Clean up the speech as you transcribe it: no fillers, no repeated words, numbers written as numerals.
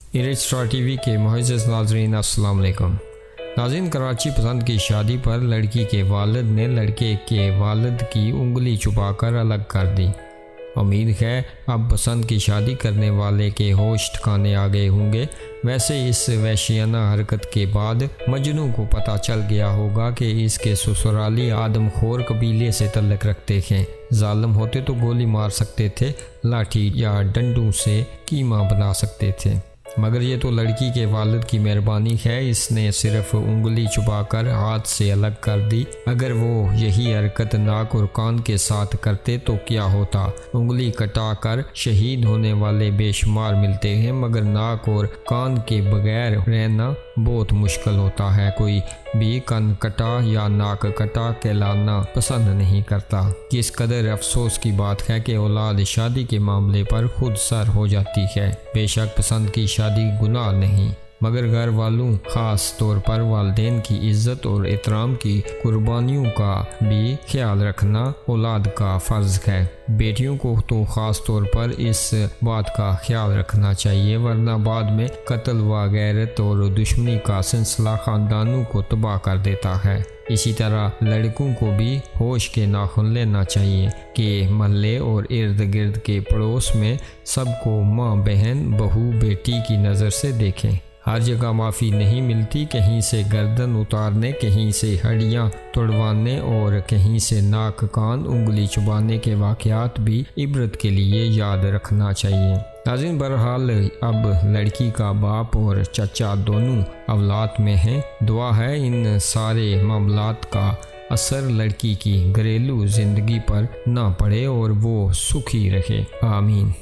Star TV के मुअज़्ज़ज़ नाज़रीन अस्सलाम वालेकुम। नाज़रीन, कराची पसंद की शादी पर लड़की के वालिद ने लड़के के वालिद की उंगली छुपाकर अलग कर दी। उम्मीद है अब पसंद की शादी करने वाले के होश ठिकाने आ गए होंगे। वैसे इस वहशियाना हरकत के बाद मजनू को पता चल गया होगा कि इसके ससुराली आदमखोर कबीले से तल्लुक़ रखते हैं। जालिम होते तो गोली मार सकते थे, लाठी या डंडों से कीमा बना सकते थे, मगर ये तो लड़की के वालिद की मेहरबानी है, इसने सिर्फ उंगली छुपाकर हाथ से अलग कर दी। अगर वो यही हरकत नाक और कान के साथ करते तो क्या होता। उंगली कटाकर शहीद होने वाले बेशुमार मिलते हैं, मगर नाक और कान के बगैर रहना बहुत मुश्किल होता है। कोई भी कान कटा या नाक कटा कहलाना पसंद नहीं करता। किस कदर अफसोस की बात है कि औलाद शादी के मामले पर खुद सर हो जाती है। बेशक पसंद की शादी गुनाह नहीं, मगर घर वालों ख़ास तौर पर वालिदैन की इज़्ज़त और एहतराम की कुर्बानियों का भी ख्याल रखना औलाद का फ़र्ज़ है। बेटियों को तो ख़ास तौर पर इस बात का ख्याल रखना चाहिए, वरना बाद में कत्ल व गैरत और दुश्मनी का सिलसिला ख़ानदानों को तबाह कर देता है। इसी तरह लड़कों को भी होश के नाखून लेना चाहिए कि महल्ले और इर्द गिर्द के पड़ोस में सबको माँ, बहन, बहू, बेटी की नज़र से देखें। हर जगह माफ़ी नहीं मिलती। कहीं से गर्दन उतारने, कहीं से हड्डियाँ तोड़वाने और कहीं से नाक, कान, उंगली चुबाने के वाक़यात भी इबरत के लिए याद रखना चाहिए। नाज़रीन, बहरहाल अब लड़की का बाप और चचा दोनों औलाद में हैं। दुआ है इन सारे मामलात का असर लड़की की घरेलू ज़िंदगी पर ना पड़े और वो सुखी रहे। आमीन।